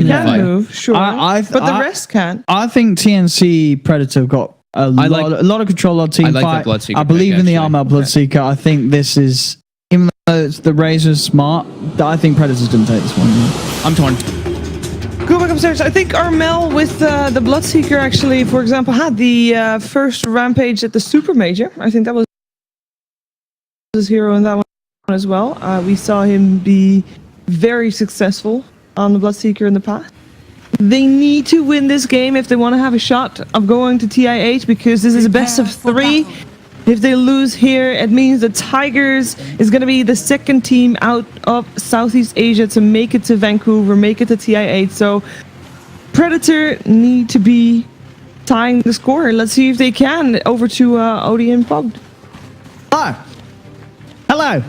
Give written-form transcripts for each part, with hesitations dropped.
can fight. move, sure, but the rest can't. I think TNC Predator got a lot of control on team I like fight. that Bloodseeker I believe pick, in the actually. Armel Bloodseeker. I think this is, even though it's the Razor's smart, I think Predator's going to take this one. I'm torn. Go back upstairs. I think Armel with the Bloodseeker actually, for example, had the first rampage at the Super Major. I think that was his hero in that one as well. We saw him be very successful on the Bloodseeker in the past. They need to win this game if they want to have a shot of going to TIH, because this is a best of 3. If they lose here, it means the Tigers is going to be the second team out of Southeast Asia to make it to Vancouver, make it to TI8. So Predator need to be tying the score. Let's see if they can. Over to Odie and Pog. Hello.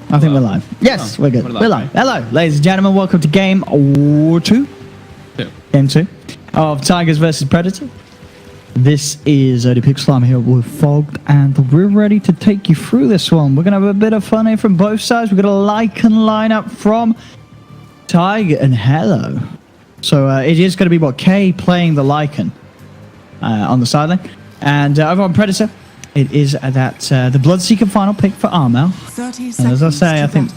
I think we're live. Yes, we're good. We're live. Hello, ladies and gentlemen. Welcome to game 2. Game 2 of Tigers versus Predator. This is Odie Pixel here with Fogged, and we're ready to take you through this one. We're going to have a bit of fun here from both sides. We've got a Lycan lineup from Tiger and Hello. So it is going to be, Kay playing the Lycan on the sideline. And over on Predator, it is that the Bloodseeker final pick for Armel. And as I say, I think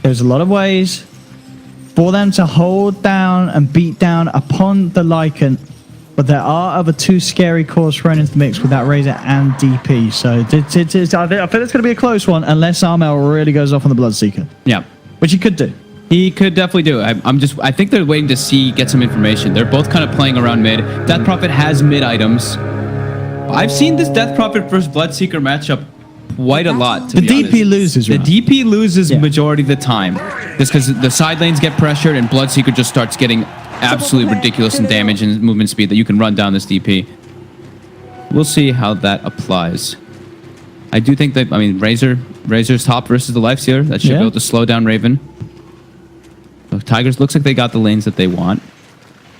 there's a lot of ways for them to hold down and beat down upon the Lycan. But there are other 2 scary cores thrown into the mix with that Razor and DP. So I think it's going to be a close one unless Armel really goes off on the Bloodseeker. Yeah. Which he could do. He could definitely do it. I think they're waiting to get some information. They're both kind of playing around mid. Death Prophet has mid items. I've seen this Death Prophet versus Bloodseeker matchup quite a lot, to be honest. DP loses, The DP loses majority of the time. Just because the side lanes get pressured and Bloodseeker just starts getting absolutely ridiculous in damage and movement speed that you can run down this DP. We'll see how that applies. I do think that, Razor's top versus the Lifestealer. That should be able to slow down Raven. So Tigers looks like they got the lanes that they want.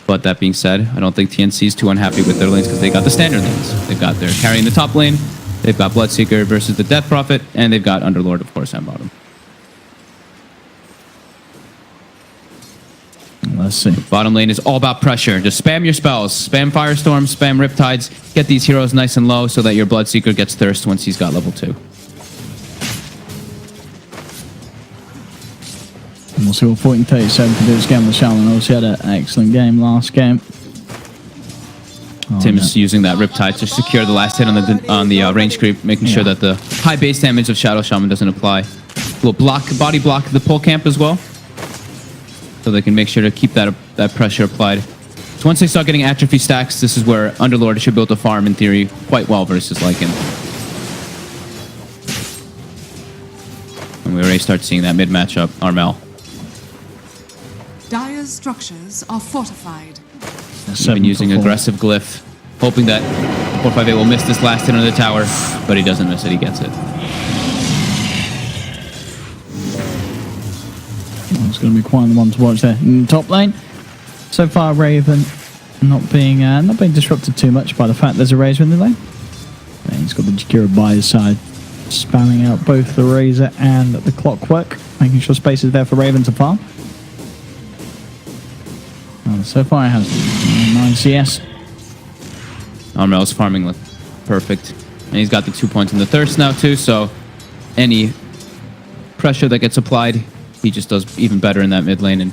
But that being said, I don't think TNC is too unhappy with their lanes because they got the standard lanes. They've got their carrying the top lane. They've got Bloodseeker versus the Death Prophet. And they've got Underlord, of course, on bottom. Let's see. Bottom lane is all about pressure. Just spam your spells. Spam Firestorm, spam Riptides. Get these heroes nice and low so that your Bloodseeker gets thirst once he's got level 2. And we'll see what 1437 can do this game with Shaman. Obviously had an excellent game last game. Tim's using that Riptide to secure the last hit on the range creep, making sure that the high base damage of Shadow Shaman doesn't apply. Will body block the pull camp as well, so they can make sure to keep that pressure applied. So once they start getting atrophy stacks, this is where Underlord should be able to farm, in theory, quite well versus Lycan. And we already start seeing that mid matchup, Armel. Dire's structures are fortified. He's been using aggressive glyph, hoping that 458 will miss this last hit on the tower, but he doesn't miss it, he gets it. It's going to be quite the one to watch there in the top lane. So far, Raven not being disrupted too much by the fact there's a Razor in the lane. And he's got the Jakira by his side, spamming out both the Razor and the Clockwork, making sure space is there for Raven to farm. And so far, it has 9 CS. Armel's farming look perfect, and he's got the 2 points in the thirst now too. So any pressure that gets applied, he just does even better in that mid lane. And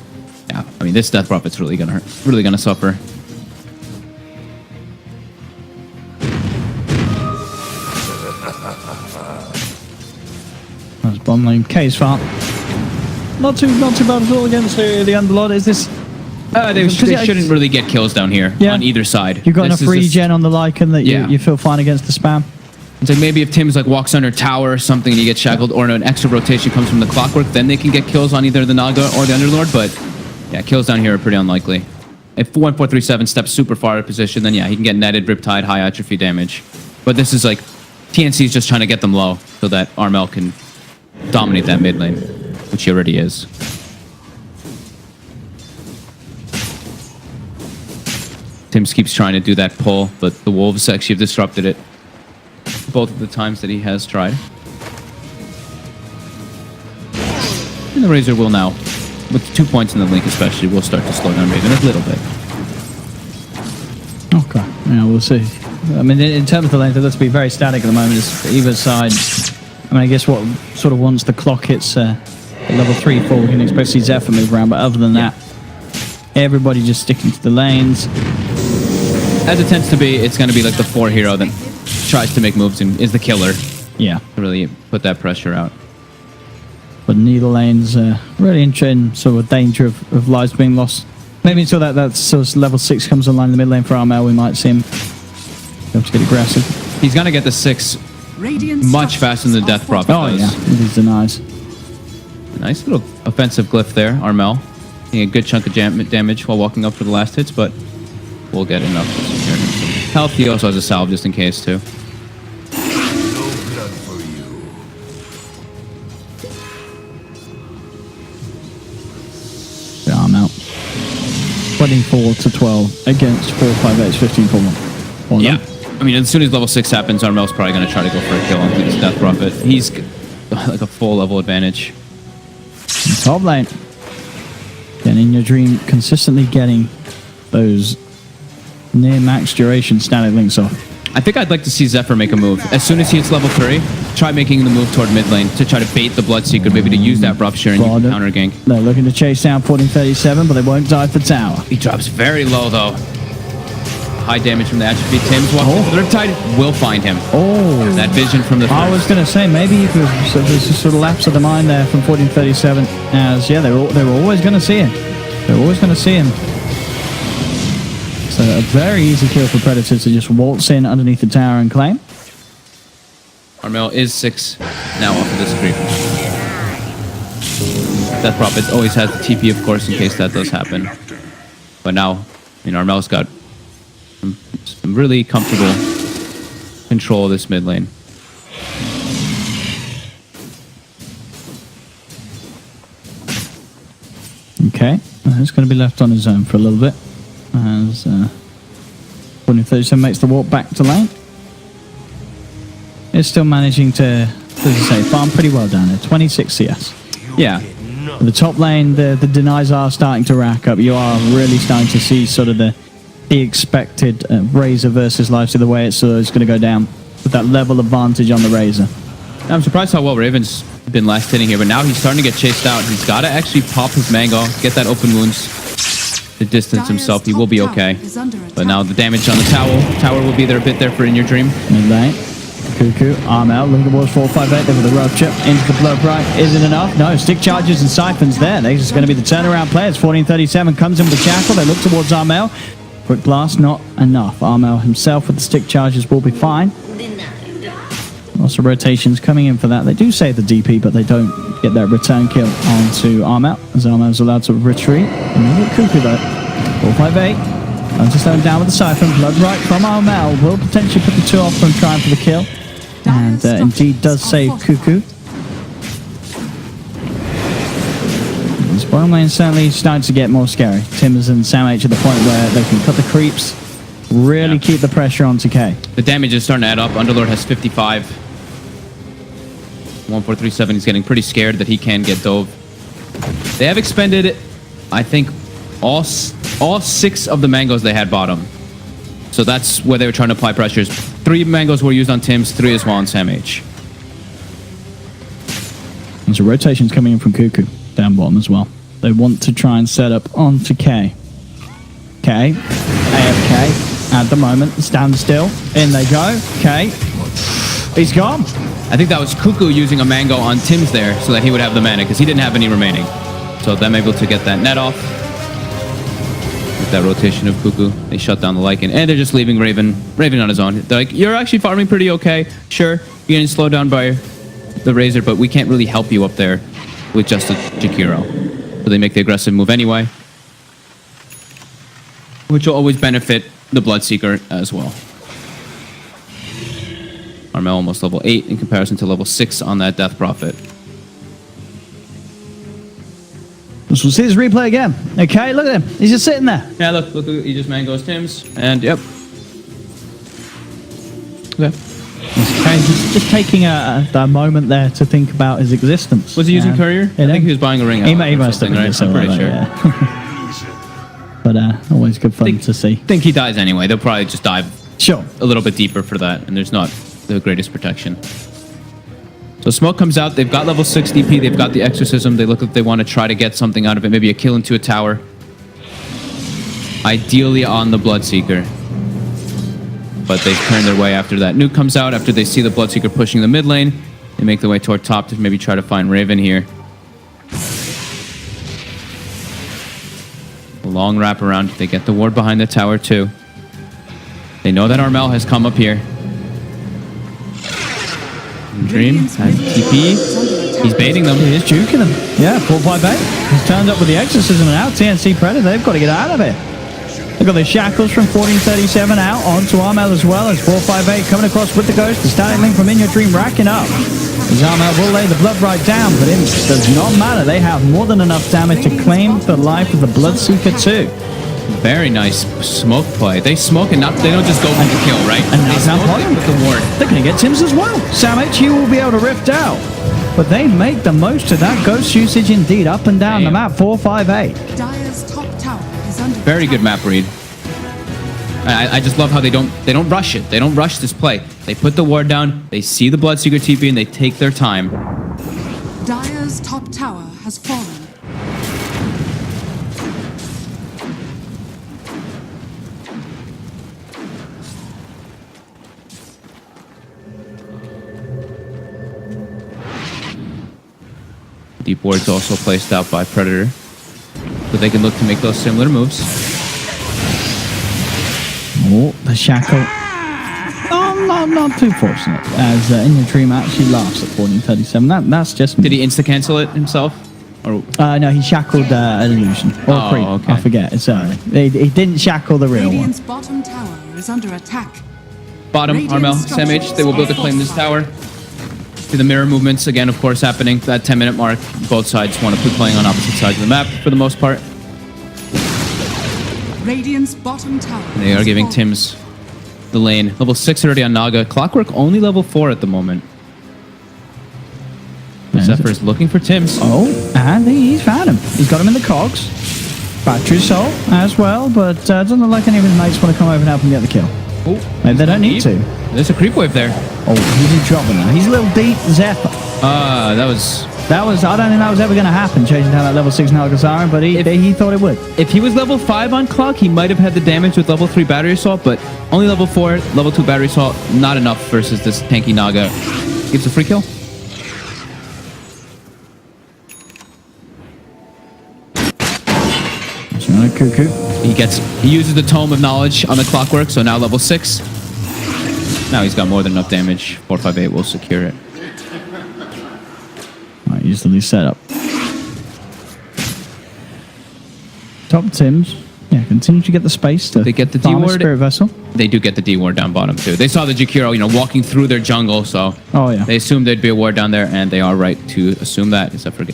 yeah, this Death Prophet's really gonna hurt, really gonna suffer. That's bottom lane. K's farm. Not too bad at all against the Underlord. Is this? They shouldn't really get kills down here on either side. You've got enough regen on the Lycan that you feel fine against the spam. It's like maybe if Tim's walks under tower or something and you get shackled, or an extra rotation comes from the Clockwork, then they can get kills on either the Naga or the Underlord. But yeah, kills down here are pretty unlikely. If 1437 steps super far out of position, then yeah, he can get netted, Riptide, high atrophy damage. But this is TNC is just trying to get them low so that Armel can dominate that mid lane, which he already is. Tim keeps trying to do that pull, but the Wolves actually have disrupted it both of the times that he has tried. And the Razor will now with 2 points in the link especially, we'll start to slow down Raven a little bit. Okay. Yeah, we'll see. I mean, in terms of the lane, it looks to be very static at the moment. It's either side. I mean, I guess what sort of once the clock hits level 3, 4, we can expect to see Zephyr move around. But other than that, everybody just sticking to the lanes. As it tends to be, it's going to be like the 4 hero that tries to make moves and is the killer. Yeah. To really put that pressure out. But neither lane's really in sort of danger of lives being lost. Maybe until that sort of level 6 comes online in the mid lane for Armel, we might see him be able to get aggressive. He's going to get the 6 much faster than the Death Prophet does. Yeah, with these denies. Nice little offensive glyph there, Armel. Getting a good chunk of damage while walking up for the last hits, but we'll get enough to secure him some health. He also has a salve just in case, too. Yeah, I'm out. 24 to 12 against 458's 15 for 1. Yeah. I mean, as soon as level 6 happens, Armel's probably going to try to go for a kill on this Death Prophet. He's like a full level advantage. Top lane. And in your dream, consistently getting those near max duration static links off. I think I'd like to see Zephyr make a move. As soon as he hits level 3, try making the move toward mid lane to try to bait the Bloodseeker, maybe to use that rupture and counter gank. They're looking to chase down 1437, but they won't dive for tower. He drops very low, though. High damage from the attribute. Tim's walking. The Riptide will find him. Oh. That vision from the I was going to say, maybe if there's a sort of lapse of the mind there from 1437, as, yeah, they were always going to see him. They were always going to see him. So a very easy kill for Predator to just waltz in underneath the tower and claim. Armel is 6 now off of this creep. Death Prophet always has the TP, of course, in case that does happen. But now, I mean, Armel's got some really comfortable control of this mid lane. Okay, he's going to be left on his own for a little bit. As 1437 makes the walk back to lane. It's still managing to, as I say, farm pretty well down there. 26 CS. Yeah. The top lane, the denies are starting to rack up. You are really starting to see sort of the expected Razor versus Lifesteal, the way it's going to go down with that level advantage on the Razor. I'm surprised how well Raven's been last hitting here, but now he's starting to get chased out. He's got to actually pop his mango, get that open wounds to distance himself. He will be okay. But now the damage on the tower will be there a bit there for In Your Dream. Mid lane. Cuckoo, arm out, look at the walls, 458 there with the rupture into the blood bright. Isn't enough? No, stick charges and siphons there. They're just going to be the turnaround players. 1437 comes in with the shackle. They look towards Armel. Quick blast, not enough. Armel himself with the stick charges will be fine. Lots of rotations coming in for that. They do save the DP, but they don't get that return kill onto Armel, as Armel's allowed to retreat. And they get Cuckoo though. 458. Thunderstone down with the siphon. Blood right from Armel will potentially put the 2 off from trying for the kill. And indeed does save Cuckoo. This bottom lane certainly starting to get more scary. Timbers and Sam H at the point where they can cut the creeps, really keep the pressure on TK. The damage is starting to add up. Underlord has 55. 1437 is getting pretty scared that he can get dove. They have expended, I think, all 6 of the mangoes they had bottom. So that's where they were trying to apply pressures. 3 mangoes were used on Tim's, 3 as well on Sam H. There's a rotations coming in from Cuckoo down bottom as well. They want to try and set up onto K. K, AFK at the moment, stand still. In they go. K, he's gone. I think that was Cuckoo using a mango on Tim's there so that he would have the mana because he didn't have any remaining. So them able to get that net off. With that rotation of Cuckoo, they shut down the Lycan. And they're just leaving Raven on his own. They're like, you're actually farming pretty okay. Sure, you're getting slowed down by the Razor, but we can't really help you up there with just a Jakiro. So they make the aggressive move anyway. Which will always benefit the Bloodseeker as well. Armel almost level 8 in comparison to level 6 on that Death Prophet. We'll see his replay again. Okay, look at him. He's just sitting there. Yeah, look, he just mangoes Tim's. And, yep. Okay. Okay, he's just taking a moment there to think about his existence. Was he using courier? I think he was buying a ring. He must have been, right? I'm pretty sure. Yeah. But always good fun to see. I think he dies anyway. They'll probably just dive Sure. a little bit deeper for that, and there's not the greatest protection. So smoke comes out. They've got level 6 DP. They've got the exorcism. They look like they want to try to get something out of it. Maybe a kill into a tower. Ideally on the Bloodseeker. But they turn their way after that. Nuke comes out after they see the Bloodseeker pushing the mid lane. They make their way toward top to maybe try to find Raven here. A long wrap around. They get the ward behind the tower too. They know that Armel has come up here. Dream has TP. He's baiting them. He is juking them. Yeah, 458. He's turned up with the exorcism and out. TNC Predator, they've got to get out of it. They've got the shackles from 1437 out onto Armel as well as 458 coming across with the ghost. The static link from In Your Dream racking up. As Armel will lay the blood right down, but it does not matter. They have more than enough damage to claim the life of the Bloodseeker too. Very nice smoke play. They smoke and they don't just go for the kill, right? And now they smoke with the ward. They're going to get Tims as well. Sam H, he will be able to rift out. But they make the most of that ghost usage indeed. Up and down the map, 458. Dire's top tower is under Very good map read. I just love how they don't rush it. They don't rush this play. They put the ward down, they see the Bloodseeker TP, and they take their time. Dire's top tower has fallen. Deep ward's also placed out by Predator, so they can look to make those similar moves. Oh, the shackle. Oh, not too fortunate. As In Your Dream actually laughs at 1437. That's just me. Did he insta cancel it himself? Or no, he shackled an illusion. Or creep. Okay. I forget. Sorry. He didn't shackle the real one. Radiant's bottom tower is under attack. bottom, Armel, Sam H, they will build to claim this tower. See the mirror movements again, of course, happening. That 10-minute mark. Both sides want to be playing on opposite sides of the map for the most part. Radiant's bottom tower. They are giving Tims the lane. Level 6 already on Naga. Clockwork only level 4 at the moment. Zephyr is looking for Tims. Oh, and he's found him. He's got him in the cogs. Battery Soul as well, but doesn't look like any of his mates want to come over and help him get the kill. Oh, maybe they don't need to. There's a creep wave there. Oh, he's in trouble now. He's a little deep, Zephyr. That was... I don't think that was ever going to happen, chasing down that level 6 Naga Siren, but he thought it would. If he was level 5 on clock, he might have had the damage with level 3 battery assault, but only level 4, level 2 battery assault, not enough versus this tanky Naga. Gives a free kill. Cuckoo. He uses the Tome of Knowledge on the Clockwork, so now level 6. Now he's got more than enough damage. 458 will secure it. Alright, use the new setup. Top Tims. Yeah, continue to get the space to they get the farm a D-ward. Spirit Vessel. They do get the D ward down bottom too. They saw the Jakiro, walking through their jungle, so they assumed there'd be a ward down there, and they are right to assume that, except for a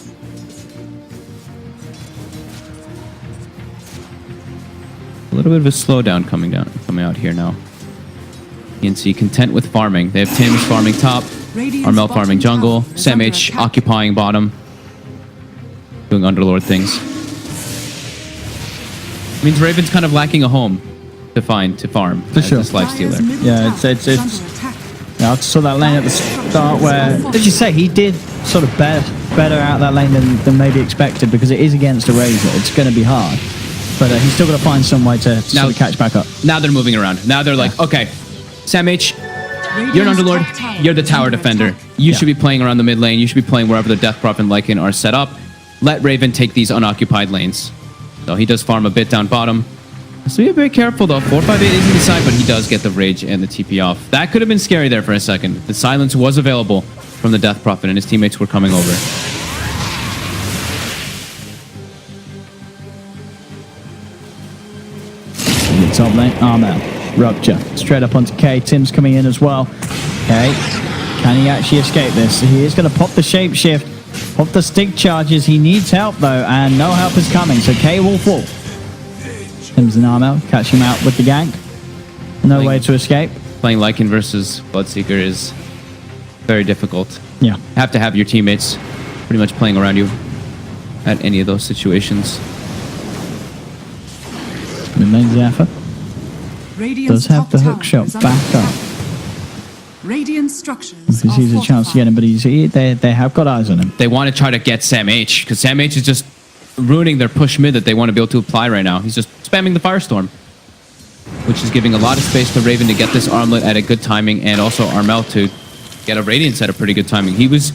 little bit of a slowdown coming out here now. TNC content with farming. They have Tims farming top, Armel farming jungle, Sam H occupying bottom, doing Underlord things. Means Raven's kind of lacking a home to farm as this lifestealer. Yeah, it's I saw that lane at the start where, as you say, he did sort of better out that lane than maybe expected, because it is against a Razor. It's going to be hard. But he's still got to find some way to sort of catch back up. Now they're moving around. Now they're like, okay, Sam H, you're an Underlord. You're the tower defender. You should be playing around the mid lane. You should be playing wherever the Death Prophet and Lycan are set up. Let Raven take these unoccupied lanes. So he does farm a bit down bottom. So be very careful though. 458 is inside, but he does get the Rage and the TP off. That could have been scary there for a second. The silence was available from the Death Prophet, and his teammates were coming over. Top lane, Armel, Rupture, straight up onto K. Tim's coming in as well. Okay, can he actually escape this? He is going to pop the shapeshift, pop the stick charges. He needs help though, and no help is coming, so K will fall. Tim's and Armel catch him out with the gank. No way to escape. Playing Lycan versus Bloodseeker is very difficult. Yeah. Have to have your teammates pretty much playing around you at any of those situations. Remains Zephyr. Radiant's Does have top the tower hook shot is under back up. attack. Radiant structures Because are he's a chance to get him, but they have got eyes on him. They want to try to get Sam H, because Sam H is just ruining their push mid that they want to be able to apply right now. He's just spamming the Firestorm, which is giving a lot of space to Raven to get this armlet at a good timing, and also Armel to get a Radiance at a pretty good timing. He was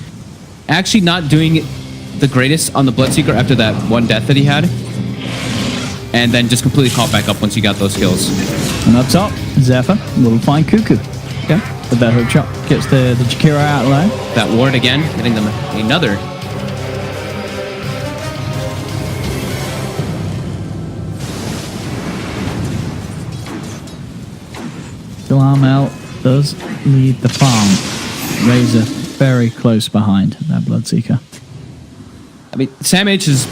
actually not doing the greatest on the Bloodseeker after that one death that he had, and then just completely caught back up once he got those kills. And up top, Zephyr will find Cuckoo. Okay. With that hook shot, gets the Jakiro out low. That ward again, getting them another. Still Armel does lead the farm. Razor very close behind that Bloodseeker. I mean, Sam H is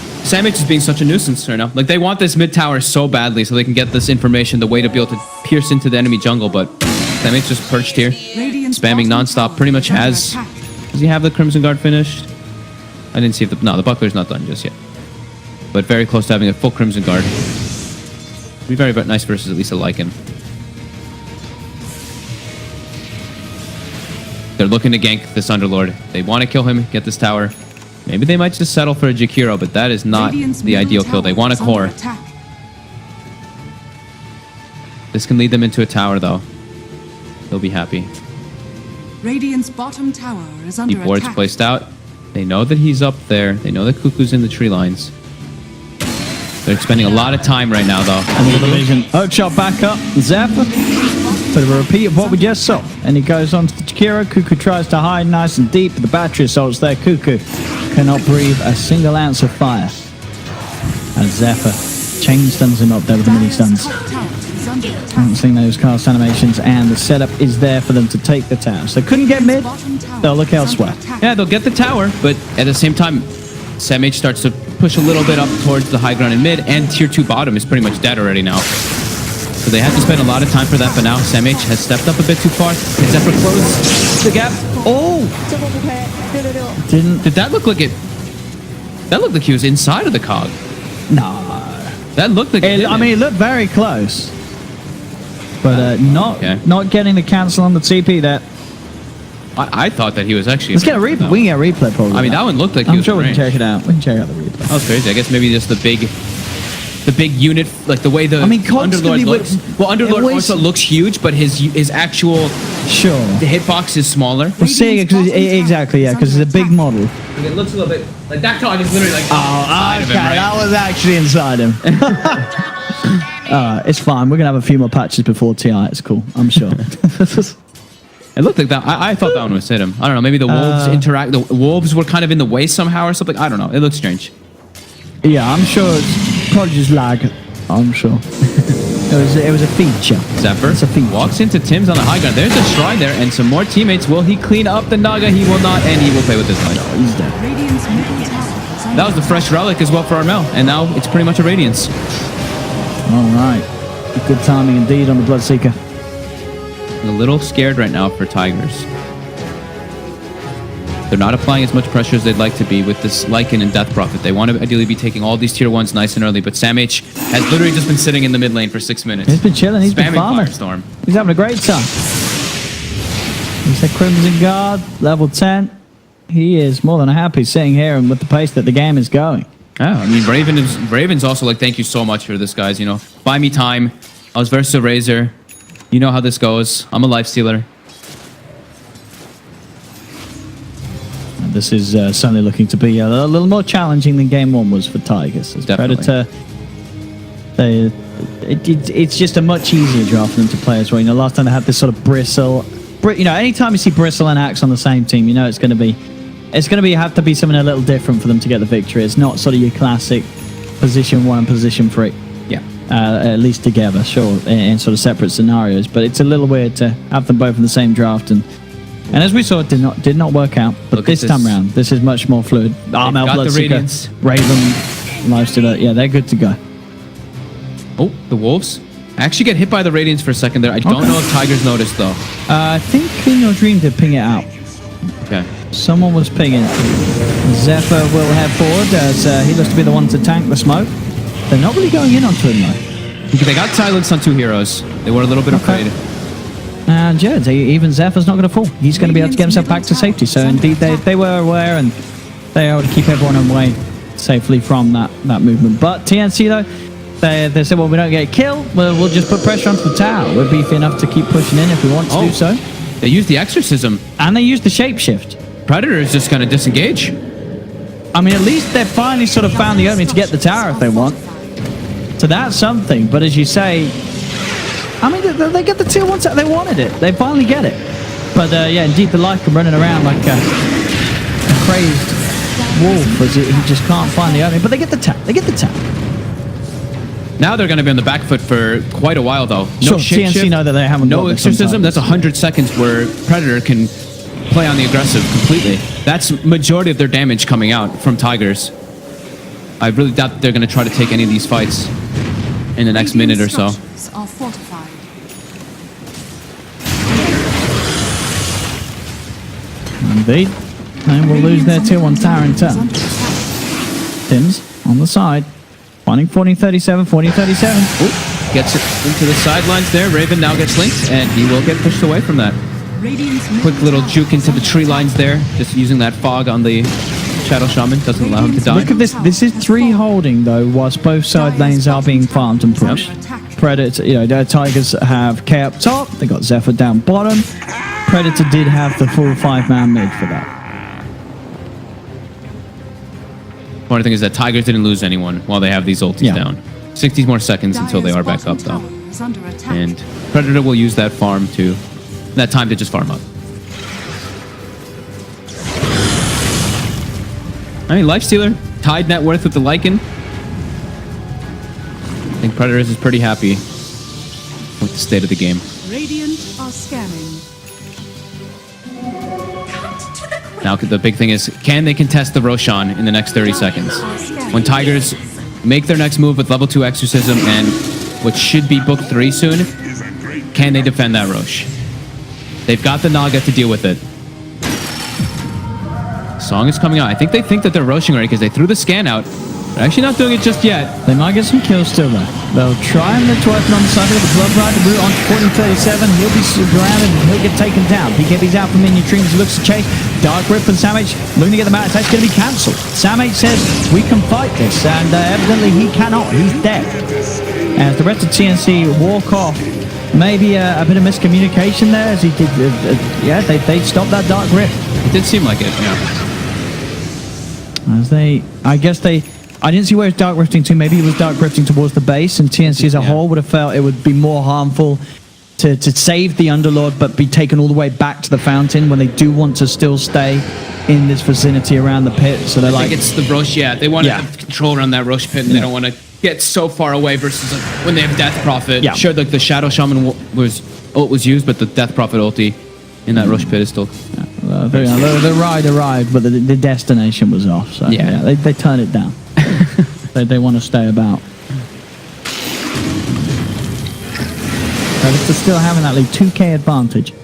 being such a nuisance right now. Like, they want this mid tower so badly so they can get this information, the way to be able to pierce into the enemy jungle, but Sam H just perched here, spamming nonstop. Pretty much has. Does he have the Crimson Guard finished? I didn't see if the Buckler's not done just yet, but very close to having a full Crimson Guard. Be very nice versus at least a Lycan. They're looking to gank this Underlord. They want to kill him, get this tower. Maybe they might just settle for a Jakiro, but that is not the ideal kill. They want a core. This can lead them into a tower, though. They'll be happy. Radiant's bottom tower is under Deep wards attack. placed out. They know that he's up there. They know that Cuckoo's in the tree lines. They're spending a lot of time right now, though. And the vision. Hook shot back up. Zephyr. Bit of a repeat of what we just saw. And he goes on to the Jakiro. Cuckoo tries to hide nice and deep. The battery assault's there. Cuckoo cannot breathe a single ounce of fire. And Zephyr chain stuns him up there with the mini stuns. Haven't seen those cast animations, and the setup is there for them to take the tower. So they couldn't get mid. They'll look elsewhere. Yeah, they'll get the tower, but at the same time, Sam H starts to push a little bit up towards the high ground in mid, and tier 2 bottom is pretty much dead already now. So they have to spend a lot of time for that, but now Sam H has stepped up a bit too far. Can Zephyr close the gap? Oh! Did that look like it? That looked like he was inside of the cog. No. That looked like I mean, it looked very close. But not getting the cancel on the TP there. I thought that he was actually... Let's get a replay. We can get a replay probably. I mean, that one looked like he was I'm sure we in can range. check it out. We can check out the replay. That was crazy. I guess maybe just the big unit, like the way the Underlord looks. Well, Underlord also looks huge, but his actual the hitbox is smaller. We're seeing it exactly, yeah, because it's a big model. Like, it looks a little bit like that cog is literally like inside of him, right? That was actually inside him. It's fine. We're gonna have a few more patches before TI. It's cool. I'm sure. It looked like that. I thought that one was hit him. I don't know. Maybe the wolves interact. The wolves were kind of in the way somehow or something. I don't know. It looks strange. Yeah, I'm sure it's probably just lag. I'm sure. It was a feature. Zephyr It's a feature. walks into Tim's on the high ground. There's a shrine there and some more teammates. Will he clean up the Naga? He will not, and he will play with this line. He's dead. Radiant's middle tower is under That was the fresh relic as well for Armel, and now it's pretty much a Radiance. All right. Good timing indeed on the Bloodseeker. I'm a little scared right now for Tigers. They're not applying as much pressure as they'd like to be with this Lycan and Death Prophet. They want to ideally be taking all these tier 1s nice and early, but Sam H has literally just been sitting in the mid lane for 6 minutes. He's been chilling. He's been spamming farming. Firestorm. He's having a great time. He's a Crimson Guard, level 10. He is more than happy sitting here and with the pace that the game is going. Yeah, I mean, Raven's also like, thank you so much for this, guys. You know, buy me time. I was versus a Razor. You know how this goes. I'm a lifestealer. And this is certainly looking to be a little more challenging than Game 1 was for Tigers. As Definitely. Predator, it's just a much easier draft for them to play as well. You know, last time they had this sort of Bristle. You know, anytime you see Bristle and Axe on the same team, you know it's going to have to be something a little different for them to get the victory. It's not sort of your classic position 1 and position 3. Yeah. At least together, sure, in sort of separate scenarios. But it's a little weird to have them both in the same draft, and as we saw, it did not work out. But Look this time round, this is much more fluid. Armel, got the Bloodseeker, Radiance. Raven, Lifestealer, yeah, they're good to go. Oh, the Wolves. I actually get hit by the Radiance for a second there. I don't know if Tiger's noticed, though. I think in your dream did ping it out. Okay. Someone was pinging. Zephyr will head forward as he looks to be the one to tank the smoke. They're not really going in onto him, though. They got silenced on 2 heroes. They were a little bit afraid. And yeah, even Zephyr's not going to fall. He's going to be able to get himself back to safety. So indeed, they were aware and they were able to keep everyone away safely from that movement. But TNC, though, they said, well, we don't get a kill. We'll just put pressure onto the tower. We're beefy enough to keep pushing in if we want to do so. They used the exorcism. And they used the shapeshift. Predator is just going to disengage. I mean, at least they've finally sort of found the opening to get the tower if they want. So that's something. But as you say, I mean, they get the tier 1 tower. They wanted it. They finally get it. But yeah, indeed, the Lycan running around like a crazed wolf as he just can't find the opening. But they get the tap. They get the tap. Now they're going to be on the back foot for quite a while, though. No TNC know that they haven't no exorcism. That's 100 seconds where Predator can play on the aggressive completely. That's majority of their damage coming out from Tigers. I really doubt that they're going to try to take any of these fights in the next minute or so. Are fortified. Indeed. And we'll lose their tier 1 tower in turn. Tim's on the side. Finding 40-37, 40-37. Gets it into the sidelines there. Raven now gets linked, and he will get pushed away from that. Quick little juke into the tree lines there. Just using that fog on the Shadow Shaman. Doesn't allow him to die. Look at this. This is 3 holding, though, whilst both side lanes are being farmed and pushed. Predator, their Tigers have K up top. They got Zephyr down bottom. Predator did have the full 5-man mid for that. Funny thing is that Tigers didn't lose anyone while they have these ultis down. 60 more seconds until they are back up, though. And Predator will use that time to just farm up. I mean, Lifestealer tied net worth with the Lycan. I think Predator is pretty happy with the state of the game. Radiant are scanning. Now the big thing is, can they contest the Roshan in the next 30 seconds? When Tigers make their next move with level 2 Exorcism and what should be book 3 soon, can they defend that Rosh? They've got the Naga to deal with it. Song is coming out. I think they think that they're Roshing already because they threw the scan out. They're actually not doing it just yet. They might get some kills still, though. They'll try and twerking on the side of the Blood Rider route on 40-37. He'll be surrounded and he'll get taken down. BKB's out from Minion Dreams. He looks to chase. Dark Rip and Samh looking to get the mount attack. It's going to be cancelled. Samh says, we can fight this. And evidently he cannot. He's dead. As the rest of TNC walk off. Maybe a bit of miscommunication there as he did. They stopped that Dark Rip. It did seem like it, yeah. As I didn't see where it's dark rifting to. Maybe it was dark rifting towards the base, and TNC as a whole would have felt it would be more harmful to save the Underlord, but be taken all the way back to the fountain when they do want to still stay in this vicinity around the pit. So they're I think it's the Rosh, they want to have control around that Rosh pit, and they don't want to get so far away versus when they have Death Prophet. Yeah. Sure, like the Shadow Shaman was used, but the Death Prophet ulti in that Rosh pit is still... The ride arrived, but the destination was off. So they turn it down. they want to stay about. Predator still having that lead 2k advantage.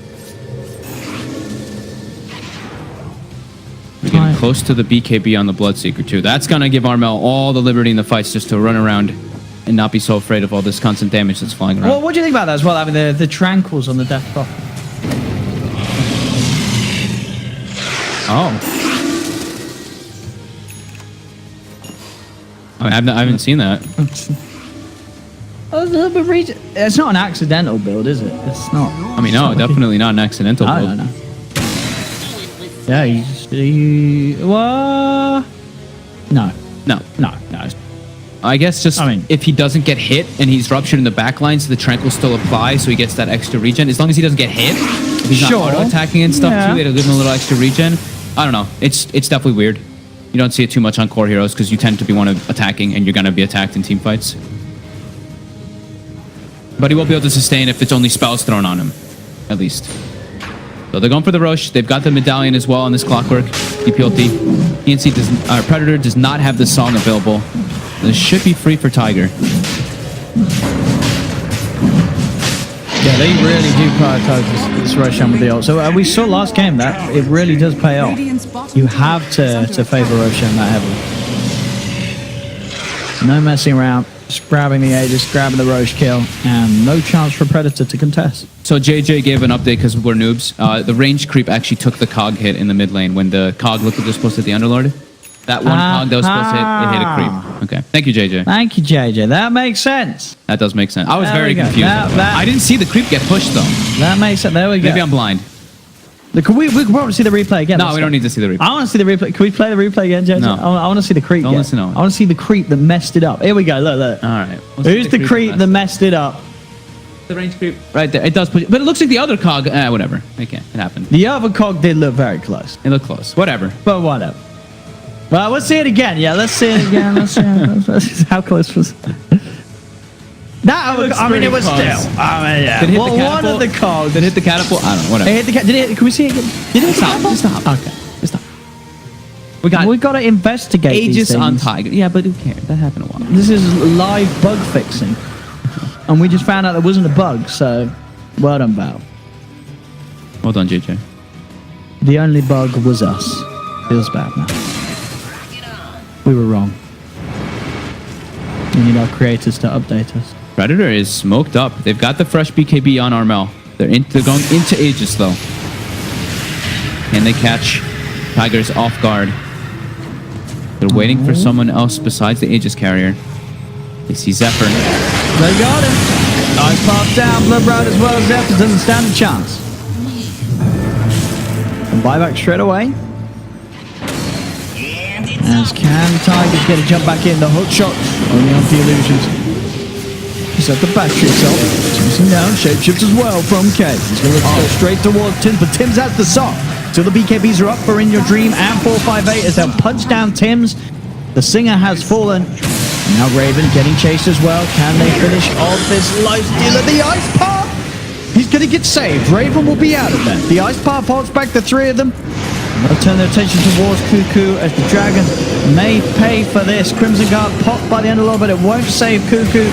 We're getting close to the BKB on the Bloodseeker too. That's gonna give Armel all the liberty in the fights just to run around and not be so afraid of all this constant damage that's flying around. Well, what do you think about that as well? I mean, the Tranquils on the Death Prophet. Oh. I haven't seen that. It's not an accidental build, is it? It's not. I mean, no, definitely not an accidental build. I don't know. Yeah, what? No. I guess if he doesn't get hit and he's ruptured in the backline, so the Trank will still apply, so he gets that extra regen. As long as he doesn't get hit, if he's not auto-attacking and stuff too, it'll give him a little extra regen. I don't know. It's definitely weird. You don't see it too much on core heroes because you tend to be one of attacking and you're going to be attacked in team fights. But he will be able to sustain if it's only spells thrown on him, at least. So they're going for the Rosh. They've got the medallion as well on this clockwork. DPLT. TNC Predator does not have the song available. This should be free for Tiger. Yeah, they really do prioritize this Roshan with the ult. So we saw last game that it really does pay off. Radiant's bottom You tower have is to under favor attack. Roshan that heavily. No messing around. Just grabbing the Aegis, grabbing the Roche kill, and no chance for Predator to contest. So JJ gave an update because we're noobs. The range creep actually took the cog hit in the mid lane when the cog looked like they're supposed to hit the Underlord. That one cog that was supposed to hit, it hit a creep. Okay. Thank you, JJ. Thank you, JJ. That makes sense. That does make sense. I was There very we go. confused. That- I didn't see the creep get pushed though. That makes sense. There we go. Maybe I'm blind. Look, we could probably see the replay again. No, Let's we go. don't need to see the replay. I want to see the replay. Can we play the replay again, JJ? No. I want to see the creep. Don't again. listen to it. I want to see the creep that messed it up. Here we go. Look, look. All right. Who's the creep that messed it up? The range creep right there. It does push, but it looks like the other cog. Whatever. It happened. The other cog did look very close, It looked close. Whatever. but whatever. Well, let's see it again. Yeah, let's see it again. Let's see it. How close was that? Looks I mean, it was pretty close. still. I mean, yeah. Did it hit Well, the one of catapult? the cogs. Did it hit the catapult? I don't know. Whatever. It hit the did it? Can we see it again? Did it hit the Stop. catapult? Stop. Okay. Stop. We got We got to investigate these Aegis on things. Tiger. Yeah, but who cares? That happened a while. This is live bug fixing, and we just found out there wasn't a bug. So, well done, Valve. Well done, JJ. The only bug was us. Feels bad now. We were wrong. We need our creators to update us. Predator is smoked up. They've got the fresh BKB on Armel. They're going into Aegis though. Can they catch Tigers off guard? They're waiting for someone else besides the Aegis carrier. They see Zephyr. They got him. Ice Path down. Blood Road as well. Zephyr doesn't stand a chance. And buyback straight away. As can Tigers get a jump back in. The hook shot only on the illusions. He's at the battery itself. Chasing down shapeshift as well from K. He's going to go straight towards Tims, but Tims has the sock. So the BKBs are up for In Your Dream and 458 as they'll punch down Tims. The Singer has fallen. Now Raven getting chased as well. Can they finish off this life stealer? The Ice Path! He's going to get saved. Raven will be out of there. The Ice Path holds back the three of them. They'll turn their attention towards Cuckoo as the Dragon may pay for this. Crimson Guard popped by the Underlord, but it won't save Cuckoo.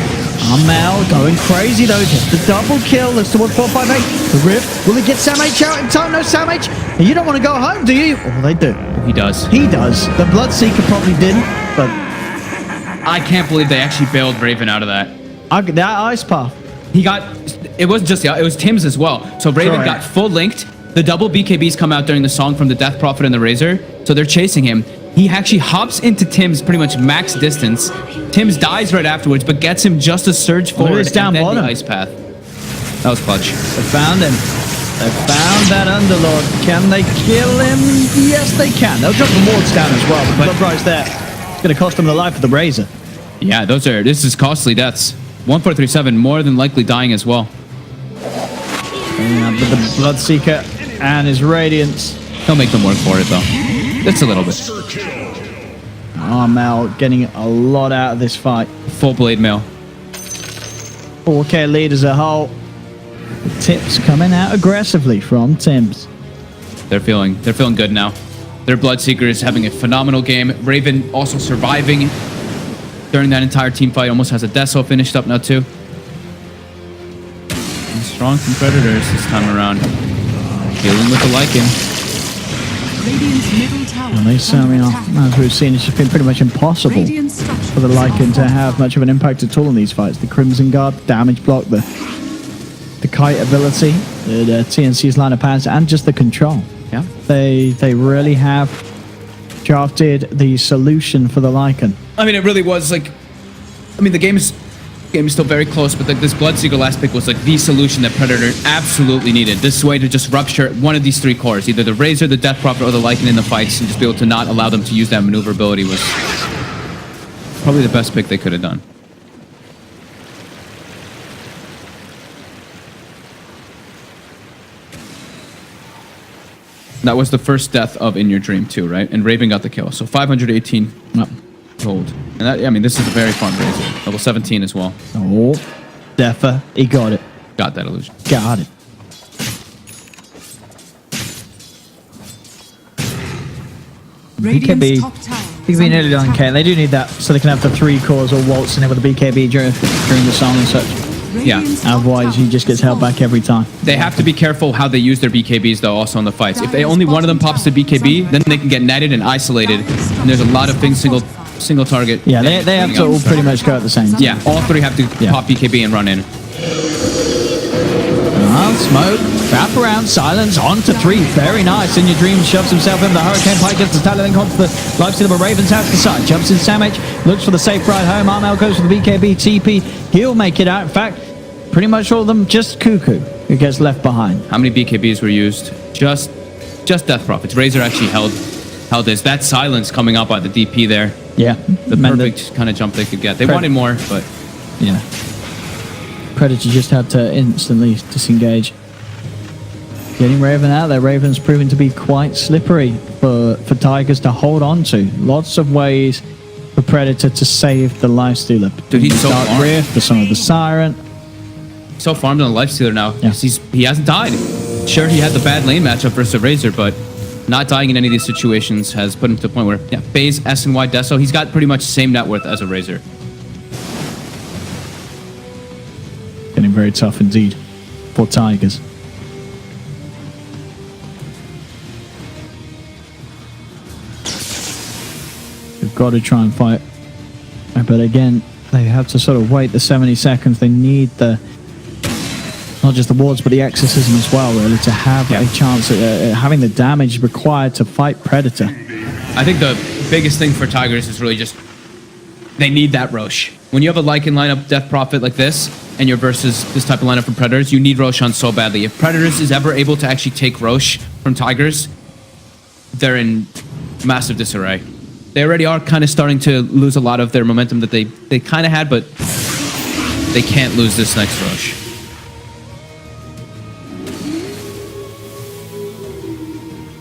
Amel going crazy though, just the double kill. Looks towards 458. The Rift. Will he get Sam H out in time? No Sam H. You don't want to go home, do you? Oh, they do. He does. He does. The Bloodseeker probably didn't, but I can't believe they actually bailed Raven out of that. that Ice Path. He got. It wasn't just it was Tim's as well. So Raven Correct. got full linked. The double BKBs come out during the song from the Death Prophet and the Razor. So they're chasing him. He actually hops into Tim's pretty much max distance. Tim's dies right afterwards, but gets him just a surge forward it's down and then bottom. the Ice Path. That was clutch. They found him. They found that Underlord. Can they kill him? Yes, they can. They'll drop the wards down as well. The blood price there. It's going to cost them the life of the Razor. Yeah, this is costly deaths. 1437 more than likely dying as well. Yeah, but the Bloodseeker and his Radiance. He'll make them work for it though. Just a little bit. Armel getting a lot out of this fight. Full blade mail. 4K lead as a whole. The tips coming out aggressively from Tims. They're feeling good now. Their Bloodseeker is having a phenomenal game. Raven also surviving during that entire team fight. Almost has a Deso finished up now too. And strong from Predators this time around. Dealing with the Lycan. Radiant's middle tower And they is certainly under are. attack. As we've seen, it's just been pretty much impossible Radiant structures for the are Lycan to have fortified. much of an impact at all in these fights. The Crimson Guard, damage block, the kite ability, the TNC's line of pads, and just the control. Yeah. They really have drafted the solution for the Lycan. I mean, it really was like. I mean, the game is still very close, but this Bloodseeker last pick was like the solution that Predator absolutely needed. This way to just rupture one of these three cores, either the Razor, the Death Prophet, or the Lycan in the fights, and just be able to not allow them to use that maneuverability was probably the best pick they could have done. That was the first death of In Your Dream too, right? And Raven got the kill, so 518 gold. And that, I mean, this is a very fun Razor. Level 17 as well. Oh, Defa, he got it. Got that illusion. Got it. Radiant's BKB. top tower BKB is nearly under done, attack. They do need that so they can have the three cores or waltzing in with the BKB during the song and such. Yeah. Otherwise, he just gets held back every time. They have to be careful how they use their BKBs, though, also in the fights. If they only one of them pops the BKB, then they can get netted and isolated. And there's a lot of things single target. Yeah, they have to all pretty much go at the same time. Yeah, all three have to pop BKB and run in. Smoke, wrap around, silence, on to 3. Very nice. In Your Dream shoves himself in. The Hurricane Pike gets the talent link onto the lifesteal, but Raven's out to the side. Jumps in Samh, looks for the safe ride home. Armel goes for the BKB TP. He'll make it out. In fact, pretty much all of them, just Cuckoo, who gets left behind. How many BKBs were used? Just Death Prophets. Razor actually held this. That silence coming up by the DP there. Yeah. The perfect kind of jump they could get. They wanted more, but... Yeah. Predator just had to instantly disengage. Getting Raven out there. Raven's proving to be quite slippery for Tigers to hold on to. Lots of ways for Predator to save the Lifestealer. Dude, he's so Dark farmed. Rift, for some of the Siren. So farmed on the Lifestealer now. Yeah. He hasn't died. Sure, he had the bad lane matchup versus Razor, but not dying in any of these situations has put him to the point where, yeah, FaZe, S, and Y Deso, he's got pretty much the same net worth as a Razor. Getting very tough indeed for Tigers. They've got to try and fight. But again, they have to sort of wait the 70 seconds. They need the, not just the wards, but the exorcism as well, really, to have a chance at having the damage required to fight Predator. I think the biggest thing for Tigers is really just, they need that Rosh. When you have a Lycan lineup Death Prophet like this, and you're versus this type of lineup from Predators, you need Rosh on so badly. If Predators is ever able to actually take Rosh from Tigers, they're in massive disarray. They already are kind of starting to lose a lot of their momentum that they kind of had, but they can't lose this next Rosh.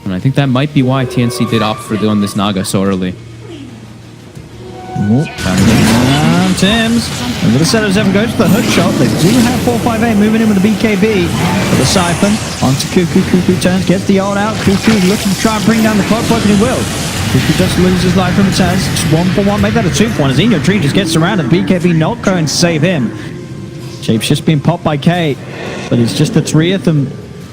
And I think that might be why TNC did opt for doing this Naga so early. Tim's over the setters, ever goes for the hook shot. They do have 458 moving in with the BKB for the Siphon onto Cuckoo. Cuckoo turns, gets the ult out. Cuckoo looking to try and bring down the clock, and he will. Cuckoo just loses life from the turns. 1-for-1, make that a 2-for-1 as In Your Dream just gets surrounded. BKB not going to save him. Shape's just being popped by Kate, but it's just the 3 of them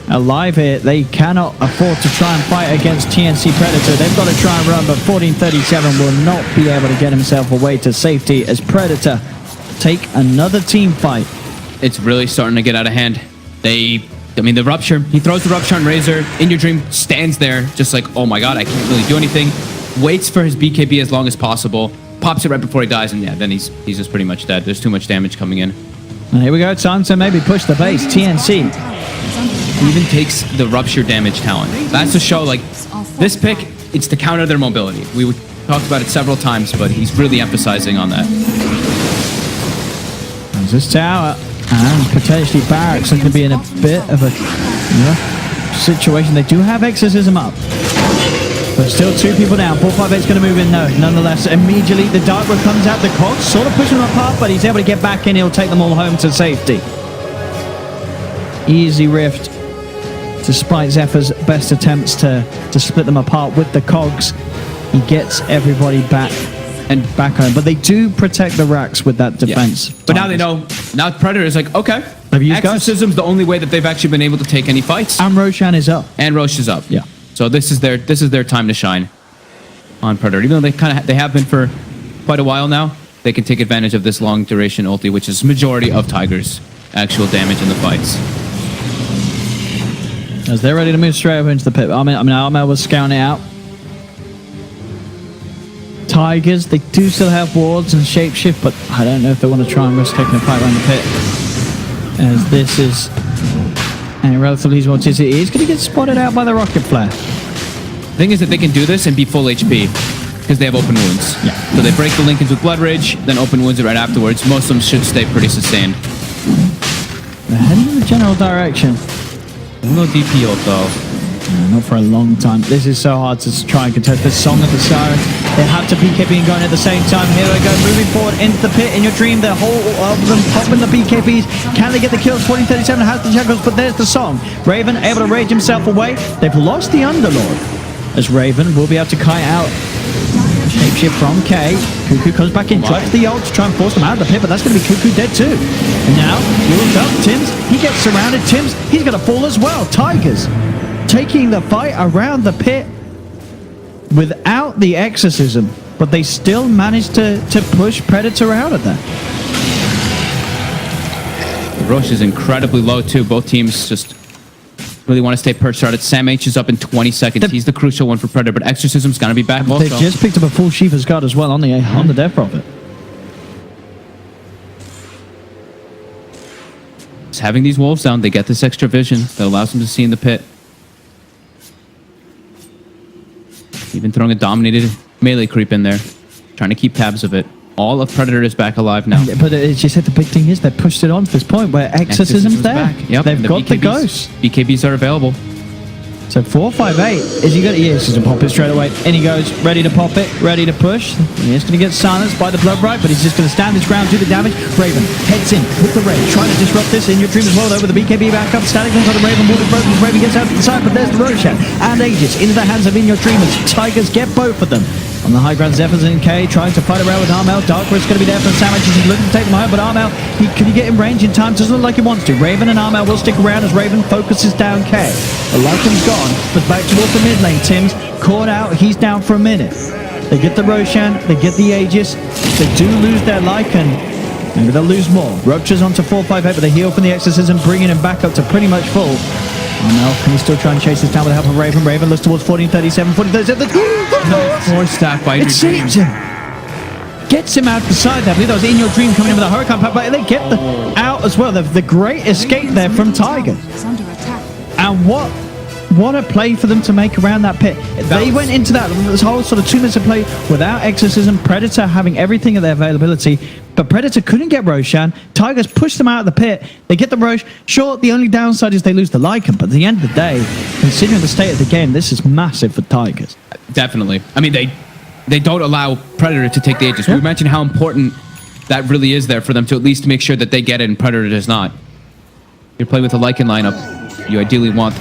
alive here. They cannot afford to try and fight against TNC Predator. They've got to try and run, but 1437 will not be able to get himself away to safety as Predator take another team fight. It's really starting to get out of hand. The Rupture, he throws the Rupture on Razor. In Your Dream stands there just like, oh my god, I can't really do anything. Waits for his BKB as long as possible. Pops it right before he dies, and yeah, then he's just pretty much dead. There's too much damage coming in. And here we go, time to maybe push the base. TNC even takes the Rupture damage talent. That's to show, like, this pick, it's to counter their mobility. We talked about it several times, but he's really emphasizing on that. There's this tower, and potentially Barracks are going to be in a bit of a situation. They do have Exorcism up, but still 2 people down. 458's going to move in, no. Nonetheless, immediately the Dark Road comes out. The Cogs sort of pushing them apart, but he's able to get back in. He'll take them all home to safety. Easy Rift. Despite Zephyr's best attempts to split them apart with the Cogs, he gets everybody back home. But they do protect the racks with that defense. Yeah. But now they know. Now Predator is like, okay, Exorcism's the only way that they've actually been able to take any fights. And Roshan is up. And Rosh is up. Yeah. So this is their time to shine on Predator. Even though they have been for quite a while now, they can take advantage of this long duration ulti, which is majority of Tiger's actual damage in the fights. As they're ready to move straight over into the pit. Armel was scouting it out. Tigers, they do still have wards and shapeshift, but I don't know if they want to try and risk taking a fight around the pit. As this is a relatively easy one. He's going to get spotted out by the rocket flare. The thing is that they can do this and be full HP because they have open wounds. Yeah. So they break the Linkens with Blood Rage, then open wounds it right afterwards. Most of them should stay pretty sustained. They're heading in the general direction. No DP ult though. Not for a long time. This is so hard to try and contest this Song of the Siren. They have to BKB and going at the same time. Here they go, moving forward into the pit. In Your Dream, the whole of them popping the BKBs. Can they get the kills? 1437 has the shackles, but there's the Song. Raven able to rage himself away. They've lost the Underlord, as Raven will be able to kite out Shapeshift from K. Cuckoo comes back in, drops the ult to try and force them out of the pit, but that's going to be Cuckoo dead too. And now, healed up, Tims, he gets surrounded. Tims, he's going to fall as well. Tigers taking the fight around the pit without the exorcism, but they still managed to push Predator out of that. The Roche is incredibly low too. Both teams just really want to stay perched on it. Sam H is up in 20 seconds. He's the crucial one for Predator, but Exorcism's going to be back also. They've just picked up a full Shiva's Guard as well on the Death Prophet. Just having these wolves down, they get this extra vision that allows them to see in the pit. Even throwing a dominated melee creep in there, trying to keep tabs of it. All of Predator is back alive now. But it's just that the big thing is they pushed it on to this point where Exorcism's there. Back. Yep. They've got the ghosts. BKBs are available. So 458 is he got he's going to pop it straight away. And he goes ready to pop it, ready to push. He's going to get silenced by the Blood Bright, but he's just going to stand his ground, do the damage. Raven heads in with the Raid, trying to disrupt this. In your dream as well, over the BKB back up. Static links on the Raven, water broken. Raven gets out to the side, but there's the Roshan and Aegis into the hands of In Your Dreamers. Tigers get both of them. On the high ground, Zephyrs and K trying to fight around with Armel. Darkrift's going to be there for Sandwich. He's looking to take them high, but Armel, can he get in range in time? Doesn't look like he wants to. Raven and Armel will stick around as Raven focuses down K. The Lycan's gone, but back towards the mid lane. Tim's caught out. He's down for a minute. They get the Roshan, they get the Aegis. They do lose their Lycan. Maybe they'll lose more. Roaches onto 458, but the heal from the Exorcism, bringing him back up to pretty much full. Armel, can he still try and chase this down with the help of Raven? Raven looks towards 1437, 1437. Force stack by It saves him. Gets him out the side there. I believe that was In Your Dream coming in with a Hurricane Pop, but they get out as well. The great escape there from Tiger. It's under attack. And what a play for them to make around that pit. They went into this whole sort of 2 minutes of play without Exorcism, Predator having everything at their availability, but Predator couldn't get Roshan. Tigers pushed them out of the pit. They get the Roche. Sure, the only downside is they lose the Lycan, but at the end of the day, considering the state of the game, this is massive for Tigers. Definitely. I mean, they don't allow Predator to take the Aegis. Yeah. We mentioned how important that really is there for them to at least make sure that they get it and Predator does not. You're playing with a Lycan lineup. You ideally want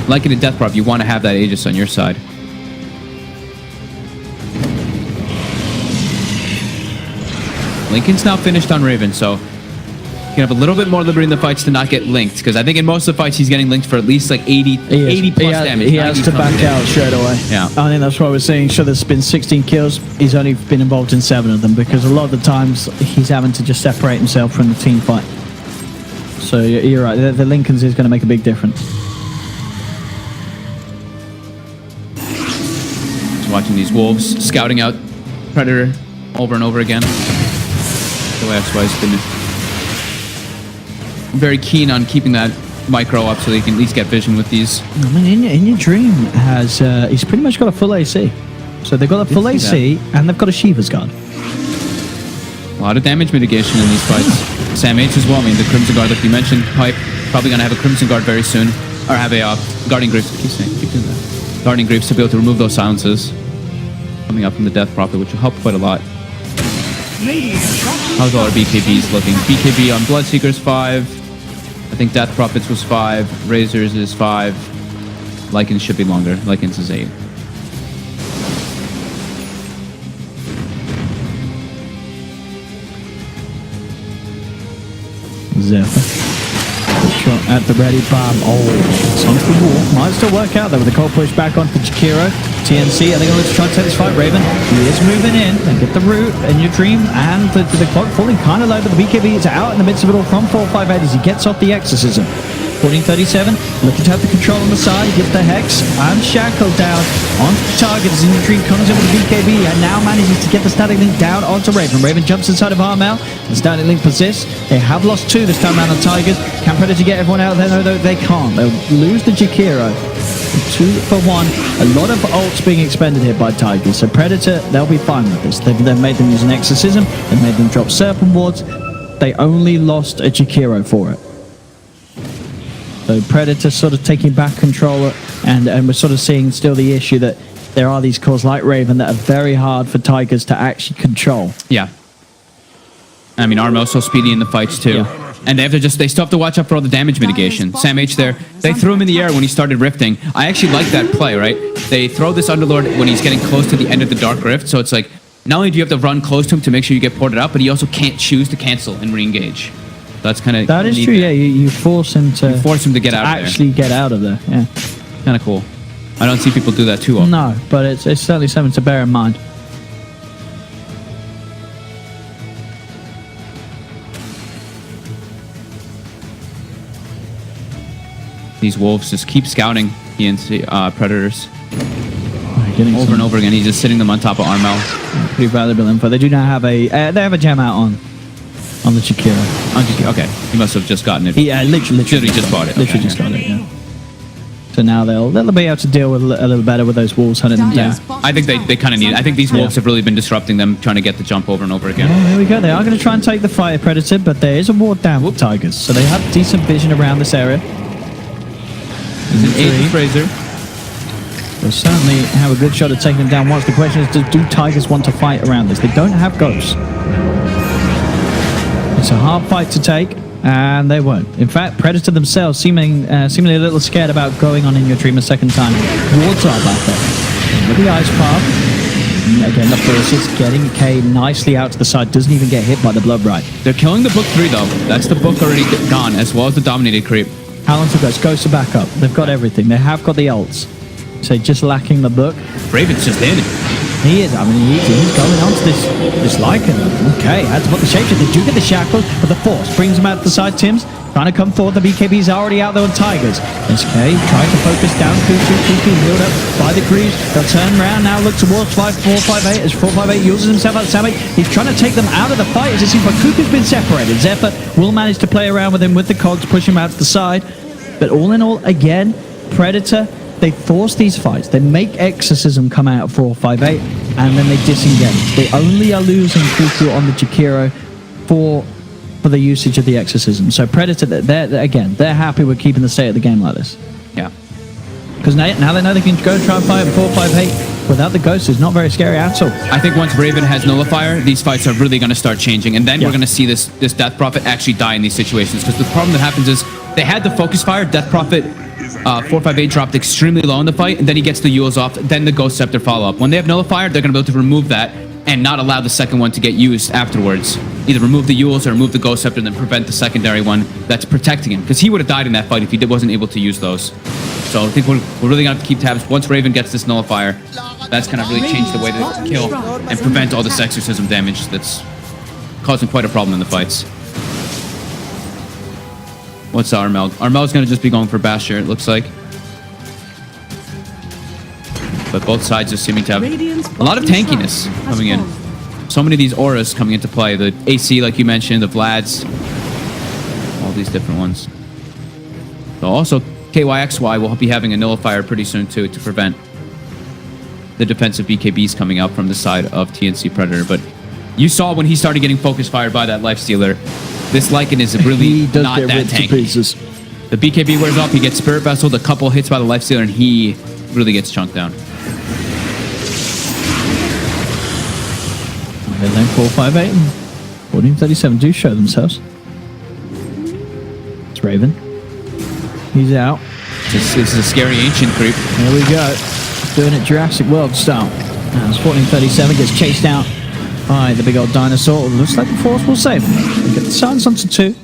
Lycan and Death Prop. You want to have that Aegis on your side. Lincoln's now finished on Raven, so you can have a little bit more liberty in the fights to not get linked, because I think in most of the fights he's getting linked for at least like 80 plus damage. He has to back out straight away. Yeah. I think that's why we're saying, sure, there's been 16 kills. He's only been involved in 7 of them, because a lot of the times he's having to just separate himself from the team fight. So you're right, the Lincoln's is going to make a big difference. Just watching these wolves scouting out Predator over and over again. The way XY's been very keen on keeping that micro up so they can at least get vision with these. I mean, In Your Dream has he's pretty much got a full AC. So they've got a full AC and they've got a Shiva's Guard. A lot of damage mitigation in these fights. Sam H as well. I mean, the Crimson Guard, like you mentioned, Pipe probably going to have a Crimson Guard very soon, or have a Guardian Greaves. Keep doing that. Guardian Greaves to be able to remove those silences coming up from the Death Prophet, which will help quite a lot. How's all our BKBs looking? BKB on Bloodseekers 5. I think Death Prophets was 5. Razors is 5. Lycans should be longer. Lycans is 8. Zephyr. Shot at the ready bomb. Oh, it's onto the wall. Might still work out though with the cold push back onto Jakiro. TNC, are they going to try to take this fight? Raven, he is moving in. They get the root and your dream, and the clock falling kind of low, but the BKB is out in the midst of it all from 458 as he gets off the Exorcism. 1437, looking to have the control on the side, gets the Hex and Shackle down onto the target as In Your Dream comes in with the BKB and now manages to get the Static Link down onto Raven. Raven jumps inside of Armel, the Static Link persists. They have lost 2 this time around on Tigers. Can Predator get everyone out there? No, they can't. They'll lose the Jakiro. 2 for 1. A lot of ults being expended here by Tigers. So Predator, they'll be fine with this. They've made them use an Exorcism. They've made them drop Serpent Wards. They only lost a Jakiro for it. So Predator sort of taking back control, and we're sort of seeing still the issue that there are these cores like Raven that are very hard for Tigers to actually control. Yeah. I mean, Armel's so speedy in the fights too. Yeah. And they still have to watch out for all the damage mitigation. Sam H there, they threw him in the air when he started rifting. I actually like that play, right? They throw this Underlord when he's getting close to the end of the Dark Rift, so it's like, not only do you have to run close to him to make sure you get ported out, but he also can't choose to cancel and re-engage. That's kind of... That is true, yeah. You force him to... You force him to get out of there. Actually get out of there, yeah. Kind of cool. I don't see people do that too often. No, but it's certainly something to bear in mind. These wolves just keep scouting TNC Predators Over and over again. He's just sitting them on top of Armel. Pretty valuable info. They do now have a they have a gem out on the Jakiro. Okay, he must have just gotten it. Yeah, literally just bought it. Literally just got it. Yeah. So now they'll be able to deal with a little better with those wolves hunting them down. I think they kind of need it. I think these wolves have really been disrupting them, trying to get the jump over and over again. Oh, there we go. They are going to try and take the Fire Predator, but there is a ward down with Tigers, so they have decent vision around this area. He's an 8 Fraser. They'll certainly have a good shot at taking them down once. The question is, do Tigers want to fight around this? They don't have ghosts. It's a hard fight to take, and they won't. In fact, Predator themselves seemingly a little scared about going on in your dream a second time. Wards are back there. With the Ice Path. Again, the forces getting K nicely out to the side. Doesn't even get hit by the Blood Rite. They're killing the Book 3, though. That's the Book already gone, as well as the Dominated Creep. How long to go? Ghosts are back up. They've got everything. They have got the ults. So just lacking the book. Raven's just in it. He is. I mean, he's going on to this Lycan. Okay, had to put the shapeshift. They do get the shackles, but the force brings him out to the side. Tim's trying to come forward. The BKB's already out there on Tigers. SK trying to focus down. Cuckoo healed up by the creeps. They'll turn around now, look towards 5458 as 458 uses himself out of Sammy. He's trying to take them out of the fight as it seems like Cuckoo's been separated. Zephyr will manage to play around with him with the cogs, push him out to the side. But all in all, again, Predator, they force these fights. They make Exorcism come out at 458, and then they disengage. They only are losing Cuckoo on the Jakiro for the usage of the Exorcism. So Predator, they're happy with keeping the state of the game like this. Yeah. Because now they know they can go and try and fight at 458 without the ghost. It's not very scary at all. I think once Raven has Nullifier, these fights are really going to start changing, and then we're going to see this Death Prophet actually die in these situations. Because the problem that happens is they had the Focus Fire, Death Prophet 458 dropped extremely low in the fight, and then he gets the Yules off, then the Ghost Scepter follow up. When they have Nullifier, they're going to be able to remove that and not allow the second one to get used afterwards. Either remove the Yules or remove the Ghost Scepter and then prevent the secondary one that's protecting him. Because he would have died in that fight if he wasn't able to use those. So I think we're really going to have to keep tabs. Once Raven gets this Nullifier, that's going to really change the way to kill and prevent all this Exorcism damage that's causing quite a problem in the fights. What's Armel? Armel's going to just be going for Basher, it looks like. But both sides are seeming to have a lot of tankiness coming in. So many of these auras coming into play. The AC, like you mentioned, the Vlads. All these different ones. So also, KYXY will be having a Nullifier pretty soon, too, to prevent the defensive BKBs coming out from the side of TNC Predator. But you saw when he started getting focus fired by that Lifestealer, this Lycan is really not that tanky. The BKB wears off, he gets Spirit Vessel, a couple hits by the Lifestealer, and he really gets chunked down. And then 458 and 1437 do show themselves. It's Raven. He's out. This is a scary Ancient creep. There we go. Doing it Jurassic World style. As 1437 gets chased out by the big old dinosaur. Looks like the Force will save him. We get the silence onto 2.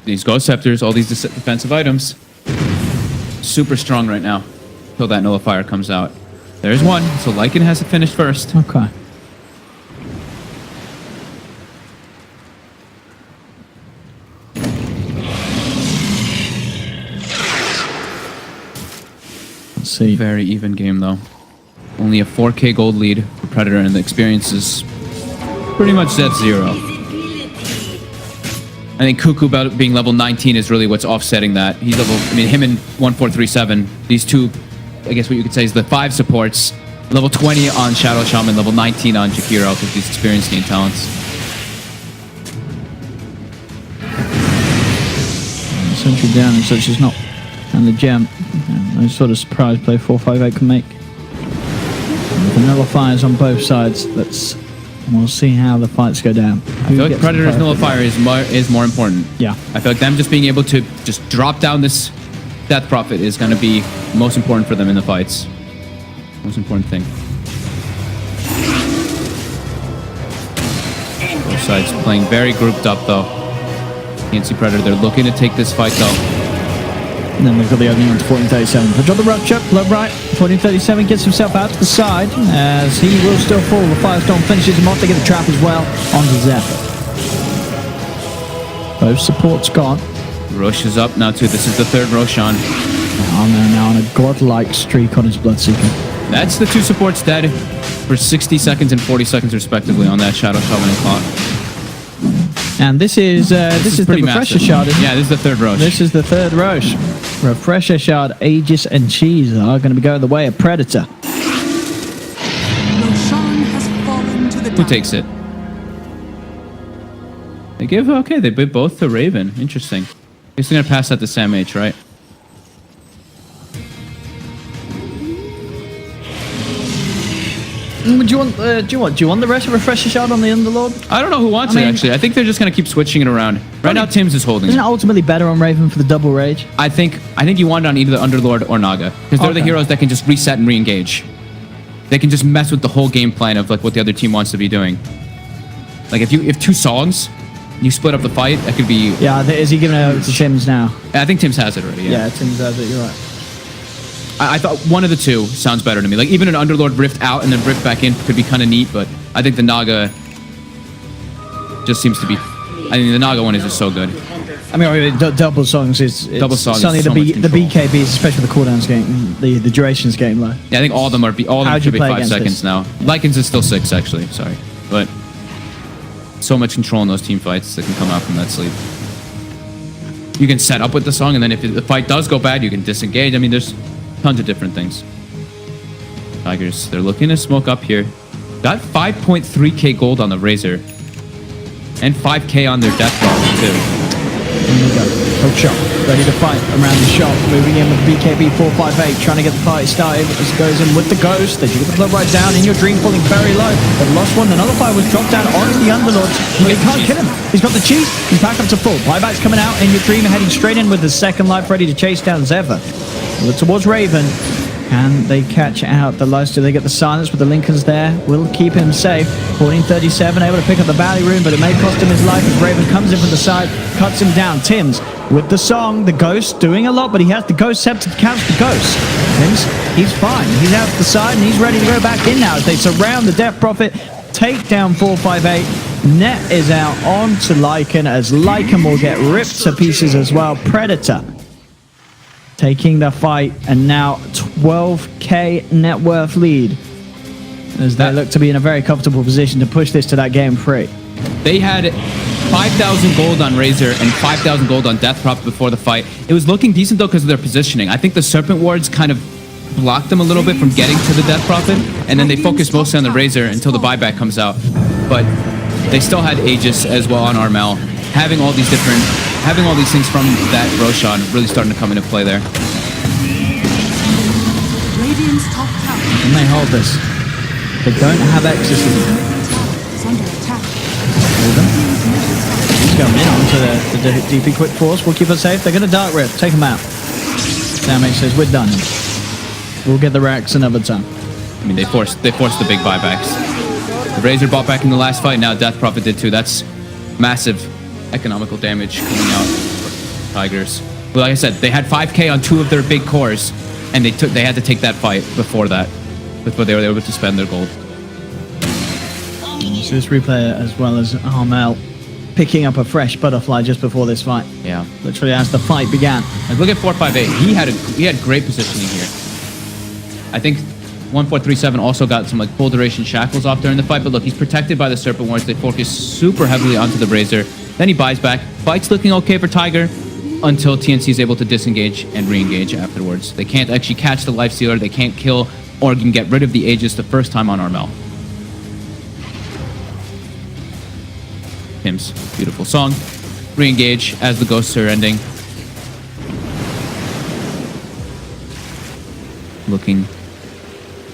These Ghost Scepters, all these defensive items, super strong right now until that Nullifier comes out. There's one, so Lycan has to finish first. Okay. Let's see. Very even game, though. Only a 4K gold lead for Predator, and the experience is pretty much at 0. I think Cuckoo about being level 19 is really what's offsetting that. He's level, I mean, him and 1437, these two, I guess what you could say is the 5 supports. Level 20 on Shadow Shaman, level 19 on Jakiro with these experience gain talents. Sentry down, and so she's not. And the gem, no sort of surprise play 458 can make. The nullifiers on both sides. That's We'll see how the fights go down. I feel like Predator's Nullifier is more important. Yeah. I feel like them just being able to just drop down this Death Prophet is going to be most important for them in the fights. Most important thing. Both sides playing very grouped up, though. TNC Predator, they're looking to take this fight, though. And then we've got the opening on to 1437. But drop the rupture, low right. 1437 gets himself out to the side as he will still fall. The Firestorm finishes him off. They get the trap as well onto Zephyr. Both supports gone. Rosh is up now, too. This is the third Roshan. Now on a godlike streak on his Bloodseeker. That's the two supports dead for 60 seconds and 40 seconds, respectively, on that Shadow Shot winning clock. And this is the pretty Refresher massive. Shard, isn't it? Yeah, this is the third Rosh. This is the third Rosh. Refresher Shard, Aegis, and Cheese are going to be going the way of Predator. Roshan has fallen to the Who takes it? They give, okay, they bid both to Raven. Interesting. Guess they're going to pass that to Sam H, right? Do you want the rest of Refresher Shard on the Underlord? I don't know who wants it, actually. I think they're just going to keep switching it around. Right now, Tim's is holding Isn't it it. ultimately better on Raven for the double rage? I think you want it on either the Underlord or Naga. Because they're the heroes that can just reset and re-engage. They can just mess with the whole game plan of like what the other team wants to be doing. Like if two songs, you split up the fight, that could be... Yeah, is he giving it over to Tim's now? I think Tim's has it already, yeah. Yeah, Tim's has it, you're right. I thought one of the two sounds better to me. Like even an Underlord rift out and then rift back in could be kind of neat, but I think the Naga just seems to be... I mean, the Naga one is just so good. I mean, double songs is... Double songs is Suddenly so much the control. BKBs, especially the cooldowns game, the durations game low. Yeah, I think all of them are... All of them How'd should you be play 5 against seconds this? now. Lycans is still 6, actually. Sorry. But so much control in those team fights that can come out from that sleep. You can set up with the song, and then if the fight does go bad, you can disengage. I mean, there's tons of different things. Tigers, they're looking to smoke up here. Got 5.3k gold on the Razor. And 5k on their Death Prophet, too. In we go. Hook shot. Ready to fight around the shop. Moving in with BKB 458. Trying to get the fight started. As goes in with the Ghost. They do get the club right down. In your dream falling very low. But lost one. Another fight was dropped down onto the Underlord. But he can't kill him. He's got the cheese. He's back up to full. Buyback's coming out. In your dream heading straight in with the second life ready to chase down Zephyr. Look towards Raven. Can they catch out the lights? Do they get the silence with the Lincolns there? Will keep him safe. 1437 able to pick up the Valley Rune, but it may cost him his life as Raven comes in from the side, cuts him down. Tims with the song, the Ghost doing a lot, but he has the Ghost Scepter to catch the Ghost. Tims, he's fine. He's out to the side and he's ready to go back in now as they surround the Death Prophet. Take down 458. Net is out onto Lycan as Lycan will get ripped to pieces as well. Predator taking the fight, and now 12k net worth lead as they look to be in a very comfortable position to push this to that game 3. They had 5,000 gold on Razor and 5,000 gold on Death Prophet before the fight. It was looking decent, though, because of their positioning. I think the Serpent Wards kind of blocked them a little bit from getting to the Death Prophet, and then they focused mostly on the Razor until the buyback comes out. But they still had Aegis as well on Armel. Having all these things from that Roshan really starting to come into play there. Radiant's top tower And they hold this. They don't have exorcism. is under attack. He's going in onto the DP quick force. We'll keep us safe. They're going to Dark Rift. Take them out. Sam H says, we're done. We'll get the racks another time. I mean, they forced the big buybacks. The Razor bought back in the last fight. Now Death Prophet did too. That's massive economical damage coming out for Tigers. But like I said, they had 5k on 2 of their big cores, and they had to take that fight before that, before they were able to spend their gold. So this replay, as well as Armel picking up a fresh butterfly just before this fight. Yeah. Literally as the fight began. Like, look at 458. He had great positioning here. I think 1437 also got some like full duration shackles off during the fight, but look, he's protected by the Serpent Wards. They focus super heavily onto the Razor. Then he buys back. Fight's looking okay for Tiger until TNC is able to disengage and re-engage afterwards. They can't actually catch the Life Stealer. They can't kill or can get rid of the Aegis the first time on Armel. Tim's beautiful song. Re-engage as the ghosts are ending. Looking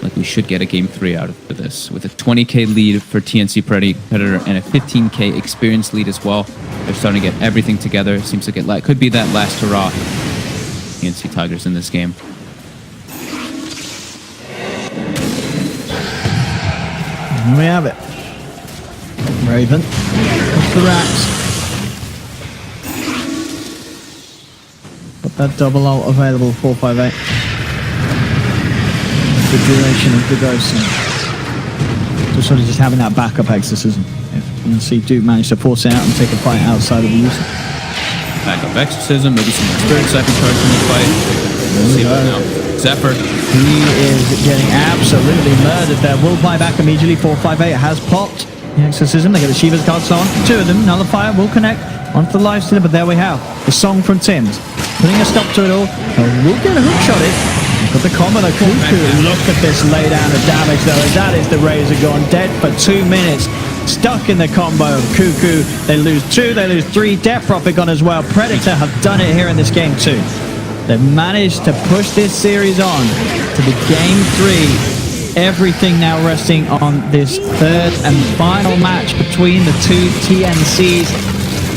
like we should get a game 3 out of this. With a 20k lead for TNC Predator and a 15k experience lead as well. They're starting to get everything together. It seems like it could be that last hurrah. TNC Tigers in this game. Here we have it. Raven. Off the racks. Got that double ult available, 458. The duration of the ghosting. Just sort of just having that backup exorcism. If TNC do manage to force it out and take a fight outside of the use. Backup exorcism, maybe some more spirit siphon charge in the fight. We'll see what now. Zephyr. He is getting absolutely murdered there. Will buy back immediately. 458 has popped the exorcism. They get the Shiva's cards on. 2 of them. Nullifier will connect onto the lifestealer, but there we have the song from Tim's. Putting a stop to it all. We'll get a hook shot it. But the combo, the Cuckoo. Look at this laydown of damage though. That is the Razor gone dead for 2 minutes. Stuck in the combo of Cuckoo. They lose 2, they lose 3. Death Prophet gone as well. Predator have done it here in this game too. They've managed to push this series on to the game 3. Everything now resting on this 3rd and final match between the 2 TNCs.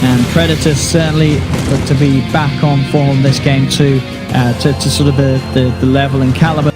And Predator certainly look to be back on form this game too, to sort of the level and caliber